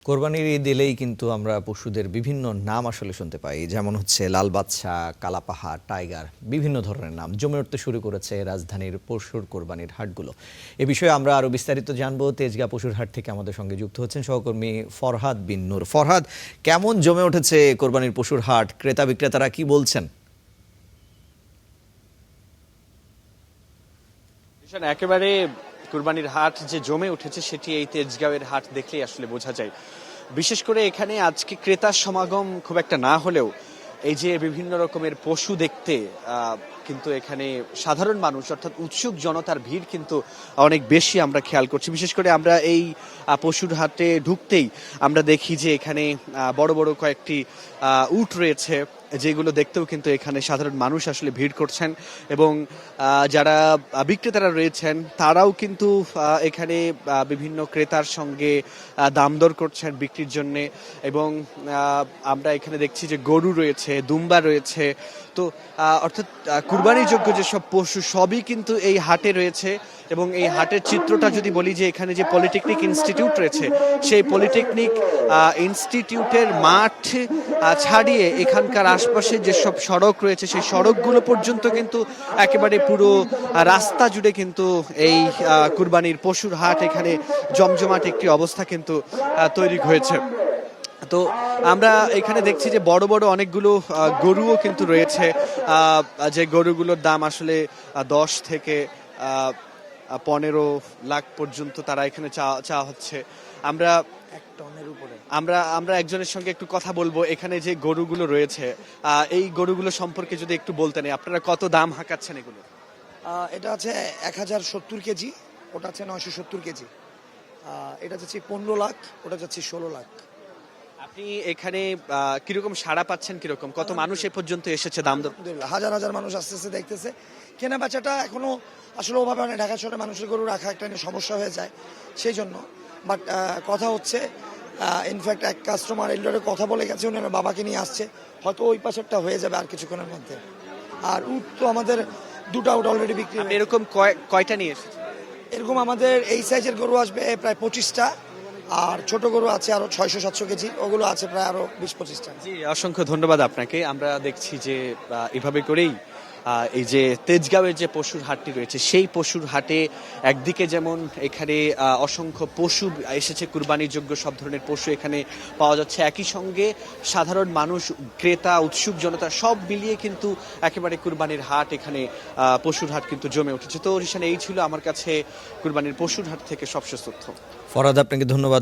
কোরবানির ঈদ এলেই কিন্তু আমরা পশুদের বিভিন্ন নাম আসলে শুনতে পাই, যেমন হচ্ছে লাল বাদশা, কালাপাহাড়, টাইগার, বিভিন্ন ধরনের নাম জমে উঠতে শুরু করেছে রাজধানীর পশুর কোরবানির হাটগুলো। এ বিষয়ে আমরা আরো বিস্তারিত জানবো। তেজগাঁ পশুর হাট থেকে আমাদের সঙ্গে যুক্ত হচ্ছেন সহকর্মী ফরহাদ বিন নূর। ফরহাদ, কেমন জমে উঠেছে কোরবানির পশুর হাট? ক্রেতা বিক্রেতারা কি বলছেন? একেবারে কুরবানির হাট যে জমে উঠেছে সেটি এই তেজগাঁওয়ের হাট দেখলেই আসলে বোঝা যায়। বিশেষ করে এখানে আজকে ক্রেতার সমাগম খুব একটা না হলেও এই যে বিভিন্ন রকমের পশু দেখতে কিন্তু এখানে সাধারণ মানুষ অর্থাৎ উৎসুক জনতার ভিড় কিন্তু অনেক বেশি আমরা খেয়াল করছি। বিশেষ করে আমরা এই পশুর হাটে ঢুকতেই আমরা দেখি যে এখানে বড় বড় কয়েকটি উট রয়েছে, যেগুলো দেখতেও কিন্তু এখানে সাধারণ মানুষ আসলে ভিড় করছেন এবং যারা বিক্রেতারা রয়েছেন তারাও কিন্তু এখানে বিভিন্ন ক্রেতার সঙ্গে দাম দর করছেন বিক্রির জন্য। এবং আমরা এখানে দেখছি যে গরু রয়েছে, দুম্বা রয়েছে। তো অর্থাৎ কুরবানিযোগ্য যেসব পশু সবই কিন্তু এই হাটে রয়েছে। এবং এই হাটের চিত্রটা যদি বলি যে এখানে যে পলিটেকনিক ইনস্টিটিউট রয়েছে, সেই পলিটেকনিক ইনস্টিটিউটের মাঠ ছাড়িয়ে এখানকার আশপাশে যেসব সড়ক রয়েছে সেই সড়কগুলো পর্যন্ত কিন্তু একেবারে পুরো রাস্তা জুড়ে কিন্তু এই কুরবানির পশুর হাট এখানে জমজমাট একটি অবস্থা কিন্তু তৈরি হয়েছে। তো আমরা এখানে দেখছি যে বড় বড় অনেকগুলো গরুও কিন্তু রয়েছে, যে গরুগুলোর দাম আসলে 10 থেকে 15 লাখ পর্যন্ত তারা এখানে চাওয়া হচ্ছে। আমরা আমরা একজনের সঙ্গে একটু কথা বলবো। এখানে যে গরুগুলো রয়েছে এই গরুগুলো সম্পর্কে যদি একটু বলতেন, আপনারা কত দাম হাঁকাচ্ছেন এগুলো? এটা আছে 1070 কেজি, ওটা আছে 970 কেজি, এটা যাচ্ছে 15 লাখ, ওটা যাচ্ছে 16 লাখ। আপনি এখানে কিরকম সাড়া পাচ্ছেন, কিরকম কত মানুষ এ পর্যন্ত এসেছে দাম দর? হাজার হাজার মানুষ আসতেছে, দেখতেছে। কেনা বেচাটা এখনো আসলে ওভাবে অনেক ঢাকা শহরে মানুষের গরু রাখা একটা সমস্যা হয়ে যায়, সেই জন্য। বাট কথা হচ্ছে, ইনফ্যাক্ট এক কাস্টমার এলডারে কথা বলে গেছে, উনি আমার বাবাকে নিয়ে আসছে, হয়তো ওই পাশেরটা হয়ে যাবে আর কিছুক্ষণের মধ্যে। আর উট তো আমাদের দুটা উট অলরেডি বিক্রি। এরকম কয়টা নিয়ে এসেছে? এরকম আমাদের এই সাইজের গরু আসবে প্রায় 25টা, আর ছোট গরু আছে আরো 600-700 কেজি, ওগুলো আছে প্রায় আরো 20-25টা। জি, অসংখ্য ধন্যবাদ আপনাকে। আমরা দেখছি যে এভাবে করেই এই যে তেজগাঁওয়ের যে পশুর হাটটি রয়েছে সেই পশুর হাটে একদিকে যেমন এখানে অসংখ্য পশু এসেছে, কুরবানিযোগ্য সব ধরনের পশু এখানে পাওয়া যাচ্ছে, একই সঙ্গে সাধারণ মানুষ, ক্রেতা, উৎসুক জনতা সব মিলিয়ে কিন্তু একেবারে কুরবানির হাট এখানে পশুর হাট কিন্তু জমে উঠেছে। তো রিশান, এই ছিল আমার কাছে কুরবানির পশুর হাট থেকে সবশেষ তথ্য। ফরহাদ, আপনাকে ধন্যবাদ।